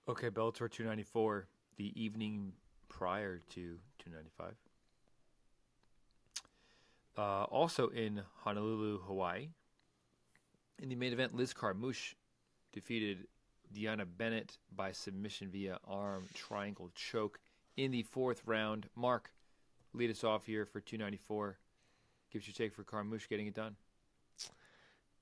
Okay, Bellator 294, the evening prior to 295. Also in Honolulu, Hawaii. In the main event, Liz Carmouche defeated Deanna Bennett by submission via arm triangle choke in the fourth round. Mark, lead us off here for 294. Give us your take for Carmouche getting it done.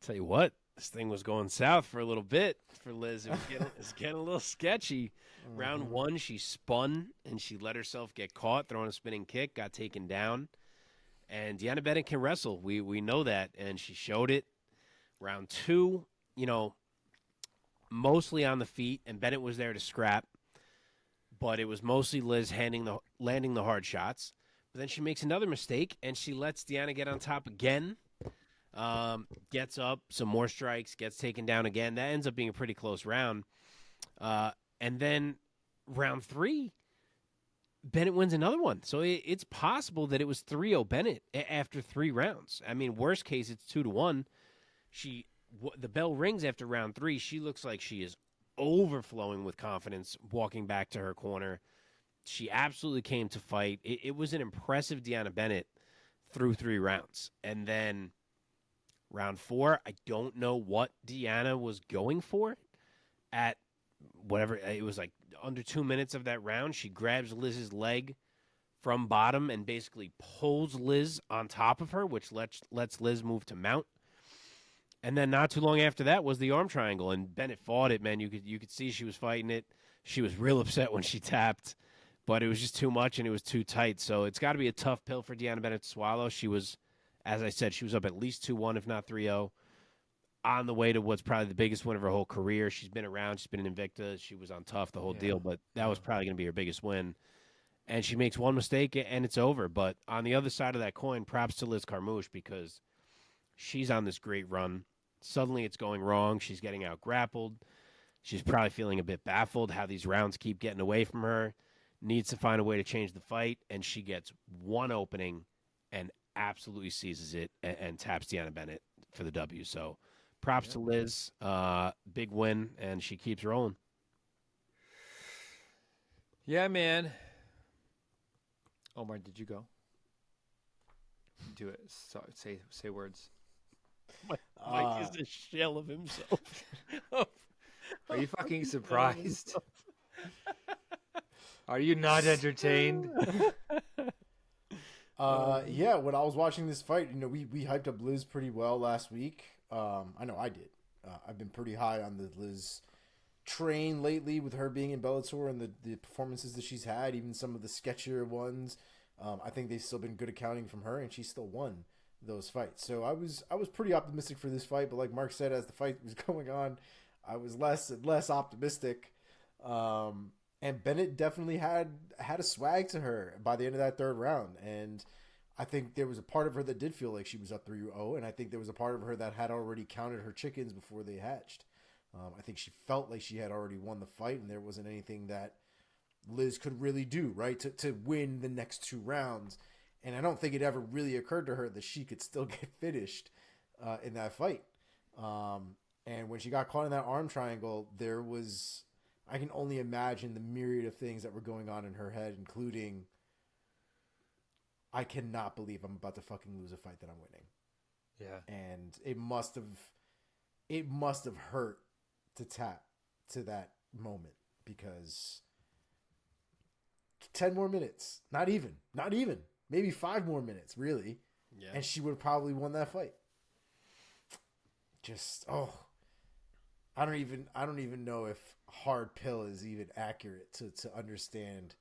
Tell you what, this thing was going south for a little bit for Liz. It was getting a little sketchy. Round one, she spun and she let herself get caught throwing a spinning kick, got taken down. And Deanna Bennett can wrestle. We know that, and she showed it. Round two, mostly on the feet, and Bennett was there to scrap. But it was mostly Liz landing the hard shots. But then she makes another mistake, and she lets Deanna get on top again. Gets up, some more strikes, gets taken down again. That ends up being a pretty close round. And then round three, Bennett wins another one. So it's possible that it was 3-0 Bennett after 3 rounds. I mean, worst case, it's 2-1. The bell rings after round 3. She looks like she is overflowing with confidence walking back to her corner. She absolutely came to fight. It was an impressive Deanna Bennett through 3 rounds. And then round 4, I don't know what Deanna was going for at whatever. It was like under 2 minutes of that round. She grabs Liz's leg from bottom and basically pulls Liz on top of her, which lets Liz move to mount. And then not too long after that was the arm triangle, and Bennett fought it, man. You could see she was fighting it. She was real upset when she tapped, but it was just too much and it was too tight. So it's got to be a tough pill for Deanna Bennett to swallow. She was, as I said, she was up at least 2-1, if not 3-0, on the way to what's probably the biggest win of her whole career. She's been around. She's been in Invicta. She was on Tough, the whole deal, but that was probably going to be her biggest win. And she makes one mistake, and it's over. But on the other side of that coin, props to Liz Carmouche because she's on this great run. Suddenly it's going wrong. She's getting out grappled. She's probably feeling a bit baffled how these rounds keep getting away from her. Needs to find a way to change the fight, and she gets one opening and absolutely seizes it and taps Deanna Bennett for the W. So props to Liz. Big win, and she keeps rolling. Yeah, man. Omar, did you go? Do it. Say words. Mike is a shell of himself. Are you fucking surprised? Are you not entertained? Yeah, when I was watching this fight, we hyped up Liz pretty well last week. I know I did. I've been pretty high on the Liz train lately with her being in Bellator and the performances that she's had, even some of the sketchier ones. I think they've still been good accounting from her, and she still won those fights. So I was pretty optimistic for this fight, but like Mark said, as the fight was going on, I was less and less optimistic. And Bennett definitely had a swag to her by the end of that third round. And I think there was a part of her that did feel like she was up 3-0, and I think there was a part of her that had already counted her chickens before they hatched. I think she felt like she had already won the fight, and there wasn't anything that Liz could really do, right, to win the next 2 rounds. And I don't think it ever really occurred to her that she could still get finished in that fight. And when she got caught in that arm triangle, there was, I can only imagine the myriad of things that were going on in her head, including, I cannot believe I'm about to fucking lose a fight that I'm winning. Yeah. And it must have hurt to tap to that moment, because 10 more minutes, not even, maybe 5 more minutes, really. Yeah. And she would have probably won that fight. Just, I don't even know if hard pill is even accurate to understand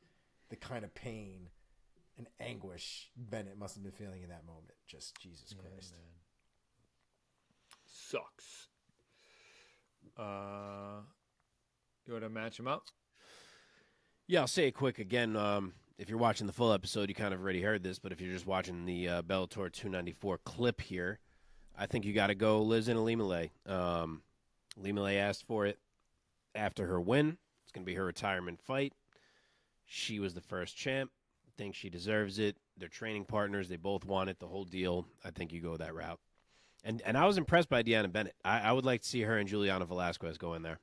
the kind of pain and anguish Bennett must have been feeling in that moment. Just Jesus Christ. Man. Sucks. You want to match them up? Yeah, I'll say it quick again. If you're watching the full episode, you kind of already heard this, but if you're just watching the Bellator 294 clip here, I think you got to go Liz and Alimale. Alimale asked for it after her win. It's going to be her retirement fight. She was the first champ. Think she deserves it. They're training partners. They both want it, the whole deal. I think you go that route. And I was impressed by Deanna Bennett. I would like to see her and Juliana Velasquez go in there.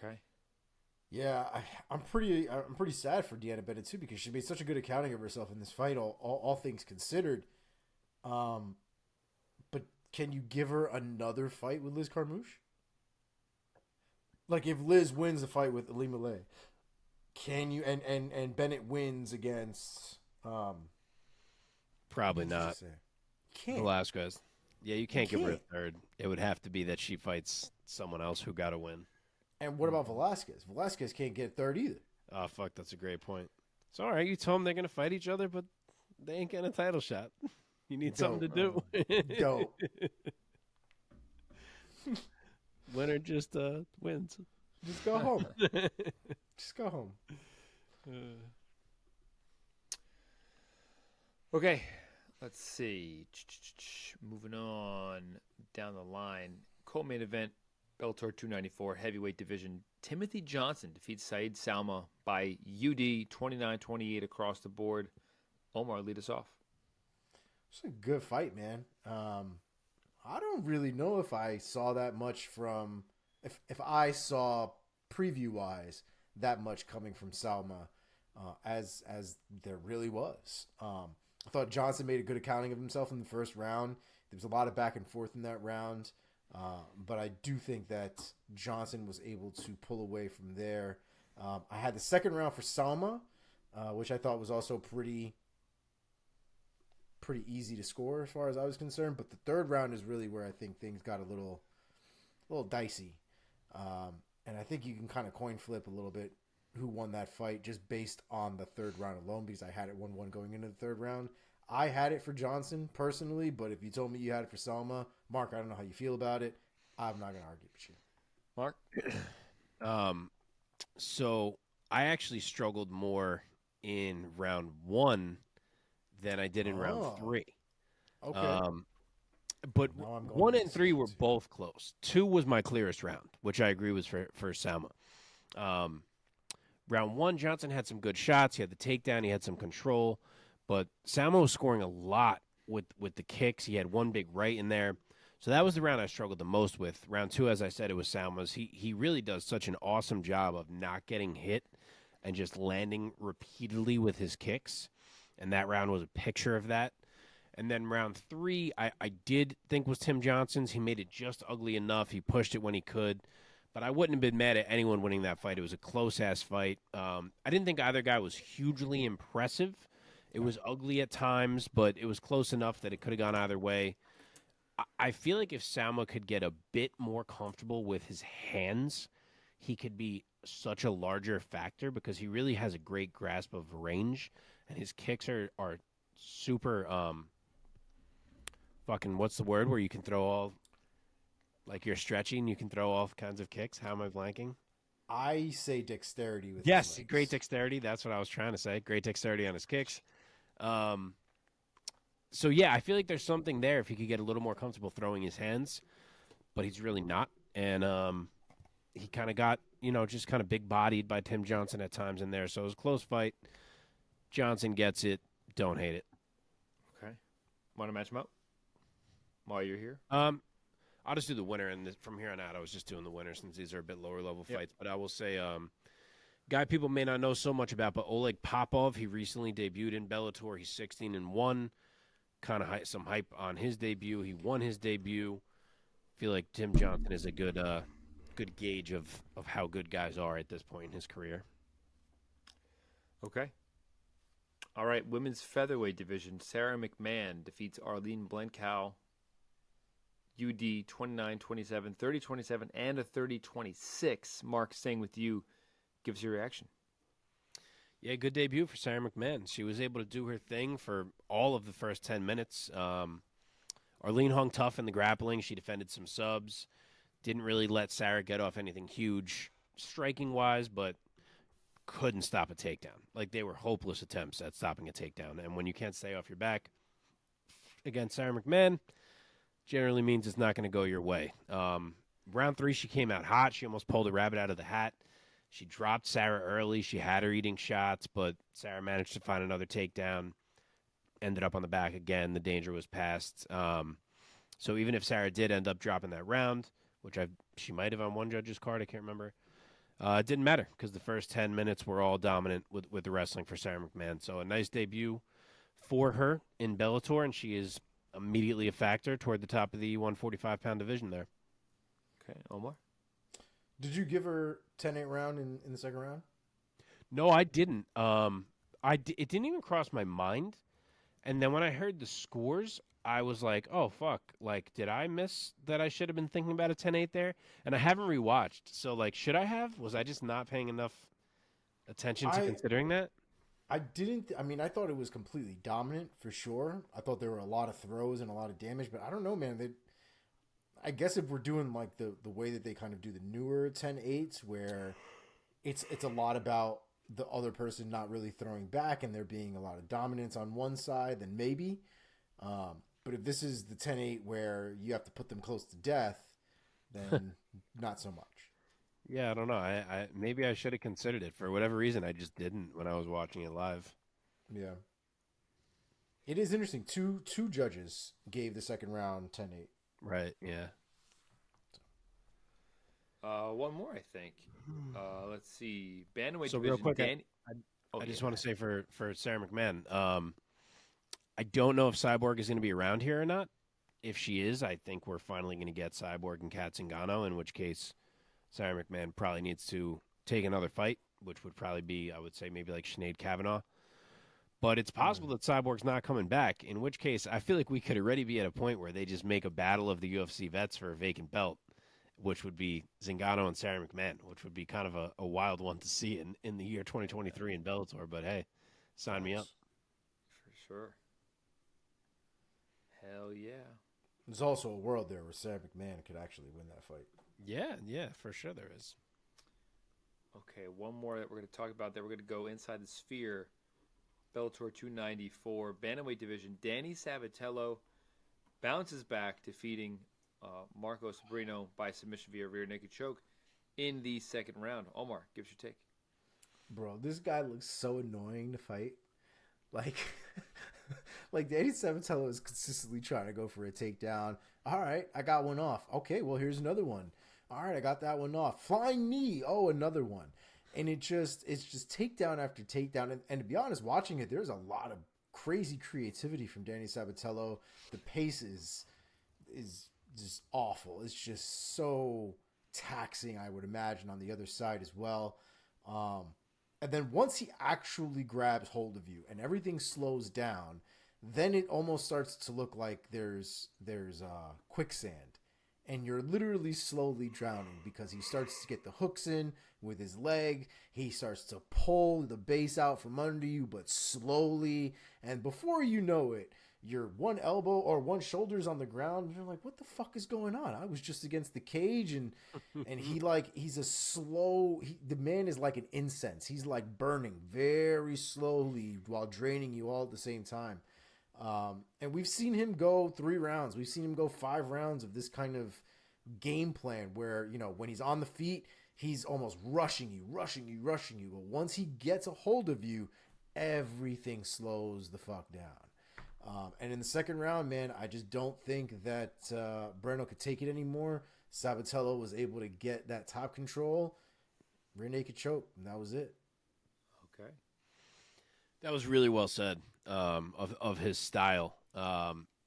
Okay. Yeah, I'm pretty sad for Deanna Bennett too because she made such a good accounting of herself in this fight, all things considered. Um, but can you give her another fight with Liz Carmouche? Like if Liz wins the fight with Ali Malay, can you and Bennett wins against Probably who did you not. say? Can't. Velasquez. Yeah, you You can't give her a can't. third. It would have to be that she fights someone else who got a win. And what about Velasquez? Velasquez can't get third either. Oh, fuck, that's a great point. It's all right. You told them they're going to fight each other, but they ain't getting a title shot. You need something to do. Dope. Winner just wins. Just go home. Just go home. Okay, let's see. Moving on down the line. Co-main event, Bellator 294 heavyweight division. Timothy Johnson defeats Said Sowma by UD 29-28 across the board. Omar, lead us off. It's a good fight, man. I don't really know if I saw that much from if I saw preview wise that much coming from Salma as there really was. I thought Johnson made a good accounting of himself in the first round. There was a lot of back and forth in that round, but I do think that Johnson was able to pull away from there. I had the second round for Salma, which I thought was also pretty easy to score as far as I was concerned. But the third round is really where I think things got a little dicey. And I think you can kind of coin flip a little bit who won that fight just based on the third round alone because I had it 1-1 going into the third round. I had it for Johnson personally, but if you told me you had it for Selma, Mark, I don't know how you feel about it. I'm not going to argue with you. Mark? So I actually struggled more in round 1 than I did in round 3. Okay. But Now I'm going 1 to and 3 were decisions. both close. 2 was my clearest round, which I agree was for Salma. Round 1, Johnson had some good shots. He had the takedown. He had some control. But Salma was scoring a lot with the kicks. He had one big right in there. So that was the round I struggled the most with. Round 2, as I said, it was Salma's. He really does such an awesome job of not getting hit and just landing repeatedly with his kicks. And that round was a picture of that. And then round 3, I did think was Tim Johnson's. He made it just ugly enough. He pushed it when he could. But I wouldn't have been mad at anyone winning that fight. It was a close-ass fight. I didn't think either guy was hugely impressive. It was ugly at times, but it was close enough that it could have gone either way. I feel like if Salma could get a bit more comfortable with his hands, he could be such a larger factor because he really has a great grasp of range, and his kicks are super fucking, what's the word where you can throw all, like you're stretching, you can throw all kinds of kicks. How am I blanking? I say dexterity with Yes, his legs. great dexterity. That's what I was trying to say. Great dexterity on his kicks. So, yeah, I feel like there's something there if he could get a little more comfortable throwing his hands, but he's really not. And he kind of got, just kind of big-bodied by Tim Johnson at times in there. So it was a close fight. Johnson gets it. Don't hate it. Okay. Want to match them up while you're here? I'll just do the winner, and from here on out, I was just doing the winner since these are a bit lower-level Yep. fights. But I will say, guy people may not know so much about, but Oleg Popov, he recently debuted in Bellator. He's 16-1. Kind of some hype on his debut. He won his debut. Feel like Tim Johnson is a good gauge of how good guys are at this point in his career. Okay. All right, women's featherweight division. Sara McMann defeats Arlene Blencowe. UD 29-27, 30-27, and a 30-26. Mark, staying with you. Give us your reaction. Yeah, good debut for Sara McMann. She was able to do her thing for all of the first 10 minutes. Arlene hung tough in the grappling. She defended some subs. Didn't really let Sara get off anything huge striking-wise, but couldn't stop a takedown. Like, they were hopeless attempts at stopping a takedown. And when you can't stay off your back against Sara McMann, generally means it's not going to go your way. Round 3, she came out hot. She almost pulled a rabbit out of the hat. She dropped Sara early. She had her eating shots, but Sara managed to find another takedown. Ended up on the back again. The danger was past. So even if Sara did end up dropping that round, which she might have on one judge's card, I can't remember. It didn't matter because the first 10 minutes were all dominant with the wrestling for Sara McMann. So a nice debut for her in Bellator, and she is immediately a factor toward the top of the 145-pound division there. Okay, Omar? Did you give her 10-8 round in the second round? No, I didn't. It didn't even cross my mind. And then when I heard the scores, I was like, oh, fuck. Like, did I miss that I should have been thinking about a 10-8 there? And I haven't rewatched. So, like, should I have? Was I just not paying enough attention to considering that? I didn't. I mean, I thought it was completely dominant for sure. I thought there were a lot of throws and a lot of damage, but I don't know, man. I guess if we're doing like the way that they kind of do the newer 10-8s, where it's a lot about the other person not really throwing back and there being a lot of dominance on one side, then maybe. But if this is the 10-8 where you have to put them close to death, then not so much. Yeah, I don't know. I maybe I should have considered it. For whatever reason, I just didn't when I was watching it live. Yeah. It is interesting. Two judges gave the second round 10-8. Right, yeah. One more, I think. Let's see. Bantamweight So division. real quick, I just want to say for Sara McMann, I don't know if Cyborg is going to be around here or not. If she is, I think we're finally going to get Cyborg and Kat Zingano, in which case Sara McMann probably needs to take another fight, which would probably be, I would say, maybe like Sinead Kavanaugh. But it's possible that Cyborg's not coming back, in which case I feel like we could already be at a point where they just make a battle of the UFC vets for a vacant belt, which would be Zingano and Sara McMann, which would be kind of a wild one to see in the year 2023 in Bellator. But hey, sign me up. For sure. Hell yeah. There's also a world there where Sara McMann could actually win that fight. Yeah, for sure there is. Okay, one more that we're going to talk about. Then we're going to go inside the sphere. Bellator 294 bantamweight division. Danny Sabatello bounces back, defeating Marcos Breno by submission via rear naked choke in the second round. Omar, give us your take. Bro, this guy looks so annoying to fight. Like, like Danny Sabatello is consistently trying to go for a takedown. All right, I got one off. Okay, well, here's another one. All right, I got that one off. Flying knee. Oh, another one. And it's just takedown after takedown. And to be honest, watching it, there's a lot of crazy creativity from Danny Sabatello. The pace is just awful. It's just so taxing, I would imagine, on the other side as well. And then once he actually grabs hold of you and everything slows down, then it almost starts to look like there's quicksand. And you're literally slowly drowning because he starts to get the hooks in with his leg. He starts to pull the base out from under you, but slowly. And before you know it, your one elbow or one shoulder's on the ground. And you're like, what the fuck is going on? I was just against the cage. And he's a slow, the man is like an incense. He's like burning very slowly while draining you all at the same time. And we've seen him go 3 rounds. We've seen him go 5 rounds of this kind of game plan where, you know, when he's on the feet, he's almost rushing you. But once he gets a hold of you, everything slows the fuck down. And in the second round, man, I just don't think that Breno could take it anymore. Sabatello was able to get that top control, rear naked choke, and that was it. Okay. That was really well said of his style.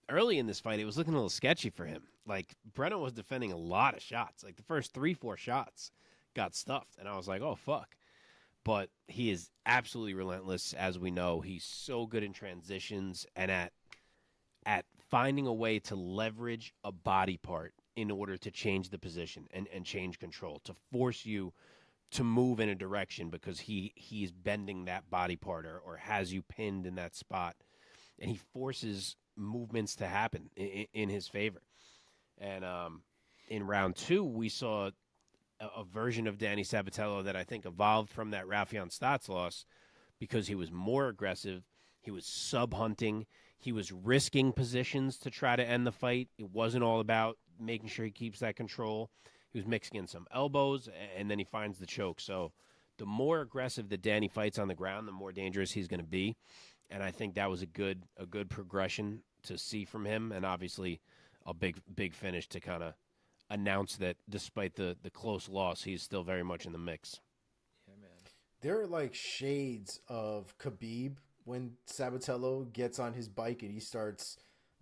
Early in this fight, it was looking a little sketchy for him. Like, Breno was defending a lot of shots. Like, the first 3-4 shots got stuffed, and I was like, oh, fuck. But he is absolutely relentless, as we know. He's so good in transitions and at finding a way to leverage a body part in order to change the position and change control, to force you to move in a direction because he's bending that body part or has you pinned in that spot. And he forces movements to happen in his favor. And in round 2, we saw a version of Danny Sabatello that I think evolved from that Rafion Stotts loss because he was more aggressive. He was sub-hunting. He was risking positions to try to end the fight. It wasn't all about making sure he keeps that control. He was mixing in some elbows, and then he finds the choke. So the more aggressive that Danny fights on the ground, the more dangerous he's going to be. And I think that was a good progression to see from him, and obviously a big finish to kind of announce that despite the close loss, he's still very much in the mix. Yeah, man. There are like shades of Khabib when Sabatello gets on his bike and he starts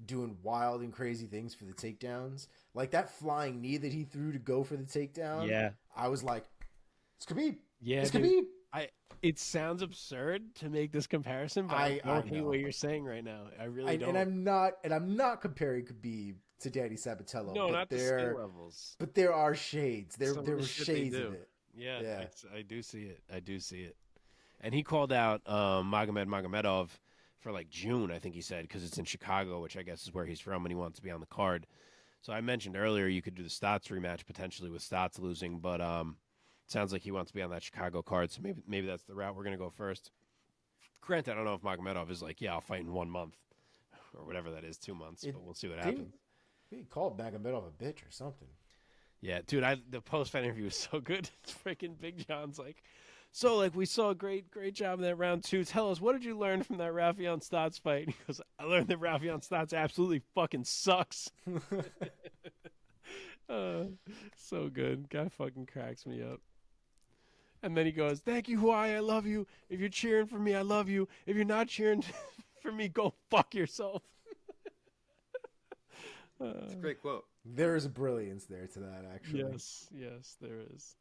doing wild and crazy things for the takedowns. Like that flying knee that he threw to go for the takedown. Yeah. I was like, it's Khabib. Yeah, It's dude. Khabib. It sounds absurd to make this comparison, but I don't hate know. what you're saying right now. I really don't. And I'm not comparing Khabib to Danny Sabatello. No, but not the skill levels. But there are shades. There Some of were the shit they shades do. of it. Yeah. I do see it. I do see it. And he called out Magomedov for like June, I think he said, because it's in Chicago, which I guess is where he's from, and he wants to be on the card. So I mentioned earlier you could do the Stotts rematch potentially with Stotts losing, but sounds like he wants to be on that Chicago card, so maybe that's the route we're going to go first. Granted, I don't know if Magomedov is like, yeah, I'll fight in 1 month or whatever that is, 2 months, but we'll see what happens. He called Magomedov a bitch or something. Yeah, dude, the post-fight interview was so good. It's freaking Big John's like, so like we saw a great job in that round 2. Tell us, what did you learn from that Rafion Stotts fight? He goes, I learned that Rafion Stotts absolutely fucking sucks. So good. Guy fucking cracks me up. And then he goes, thank you, Hawaii, I love you. If you're cheering for me, I love you. If you're not cheering for me, go fuck yourself. It's a great quote. There is a brilliance there to that, actually. Yes, there is.